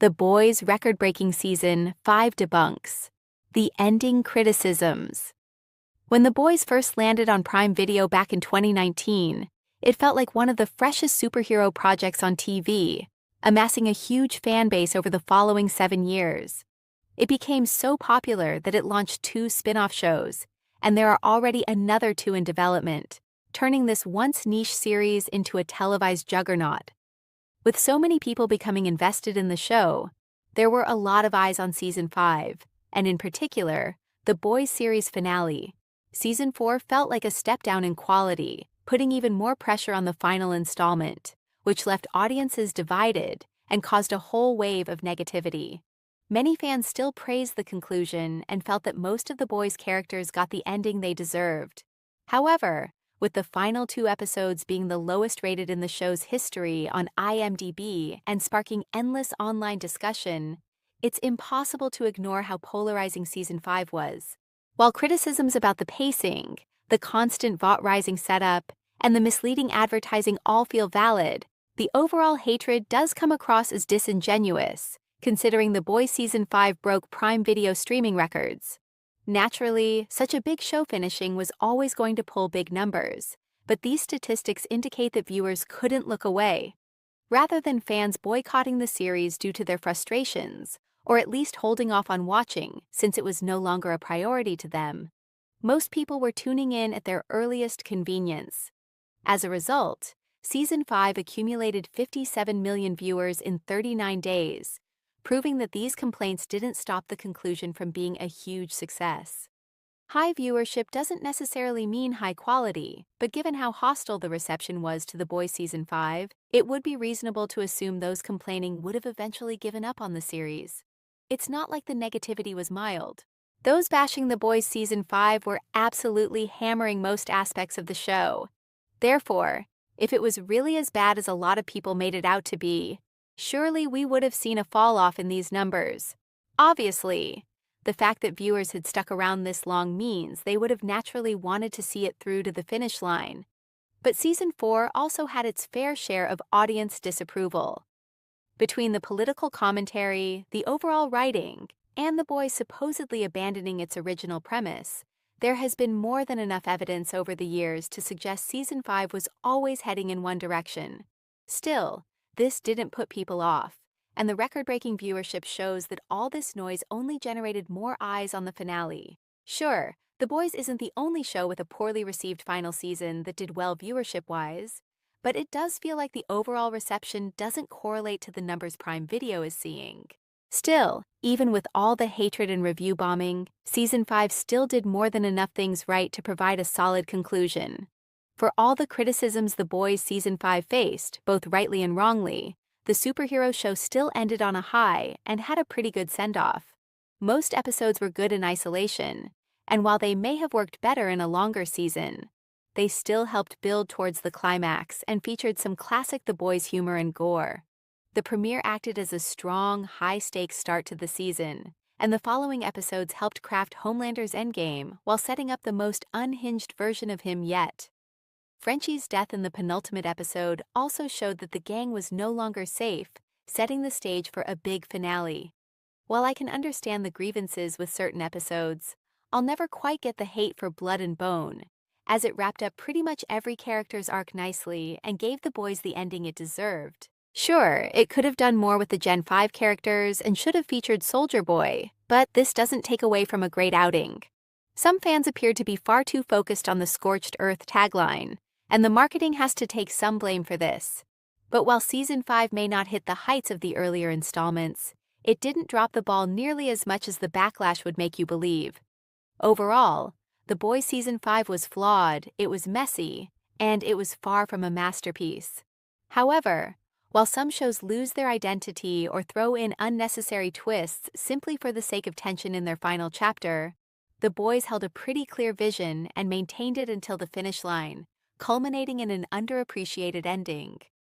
The Boys' record-breaking season 5 debunks. The ending criticisms. When The Boys first landed on Prime Video back in 2019, it felt like one of the freshest superhero projects on TV, amassing a huge fan base over the following 7 years. It became so popular that it launched 2 spin-off shows, and there are already another 2 in development, turning this once niche series into a televised juggernaut. With so many people becoming invested in the show, there were a lot of eyes on Season 5, and in particular, The Boys series finale. Season 4 felt like a step down in quality, putting even more pressure on the final installment, which left audiences divided and caused a whole wave of negativity. Many fans still praised the conclusion and felt that most of The Boys' characters got the ending they deserved. However, with the final 2 episodes being the lowest rated in the show's history on IMDb and sparking endless online discussion, it's impossible to ignore how polarizing Season 5 was. While criticisms about the pacing, the constant VOT-rising setup, and the misleading advertising all feel valid, the overall hatred does come across as disingenuous, considering The Boys Season 5 broke Prime Video streaming records. Naturally, such a big show finishing was always going to pull big numbers, but these statistics indicate that viewers couldn't look away. Rather than fans boycotting the series due to their frustrations, or at least holding off on watching since it was no longer a priority to them, most people were tuning in at their earliest convenience. As a result, Season 5 accumulated 57 million viewers in 39 days, proving that these complaints didn't stop the conclusion from being a huge success. High viewership doesn't necessarily mean high quality, but given how hostile the reception was to The Boys Season 5, it would be reasonable to assume those complaining would have eventually given up on the series. It's not like the negativity was mild. Those bashing The Boys Season 5 were absolutely hammering most aspects of the show. Therefore, if it was really as bad as a lot of people made it out to be, surely we would have seen a fall-off in these numbers. Obviously, the fact that viewers had stuck around this long means they would have naturally wanted to see it through to the finish line. But Season 4 also had its fair share of audience disapproval. Between the political commentary, the overall writing, and The Boys supposedly abandoning its original premise, there has been more than enough evidence over the years to suggest Season 5 was always heading in one direction. Still, this didn't put people off, and the record-breaking viewership shows that all this noise only generated more eyes on the finale. Sure, The Boys isn't the only show with a poorly received final season that did well viewership-wise, but it does feel like the overall reception doesn't correlate to the numbers Prime Video is seeing. Still, even with all the hatred and review bombing, Season 5 still did more than enough things right to provide a solid conclusion. For all the criticisms The Boys Season 5 faced, both rightly and wrongly, the superhero show still ended on a high and had a pretty good send-off. Most episodes were good in isolation, and while they may have worked better in a longer season, they still helped build towards the climax and featured some classic The Boys humor and gore. The premiere acted as a strong, high-stakes start to the season, and the following episodes helped craft Homelander's endgame while setting up the most unhinged version of him yet. Frenchie's death in the penultimate episode also showed that the gang was no longer safe, setting the stage for a big finale. While I can understand the grievances with certain episodes, I'll never quite get the hate for Blood and Bone, as it wrapped up pretty much every character's arc nicely and gave The Boys the ending it deserved. Sure, it could have done more with the Gen 5 characters and should have featured Soldier Boy, but this doesn't take away from a great outing. Some fans appeared to be far too focused on the Scorched Earth tagline, and the marketing has to take some blame for this. But while Season 5 may not hit the heights of the earlier installments, it didn't drop the ball nearly as much as the backlash would make you believe. Overall, The Boys Season 5 was flawed, it was messy, and it was far from a masterpiece. However, while some shows lose their identity or throw in unnecessary twists simply for the sake of tension in their final chapter, The Boys held a pretty clear vision and maintained it until the finish line, culminating in an underappreciated ending.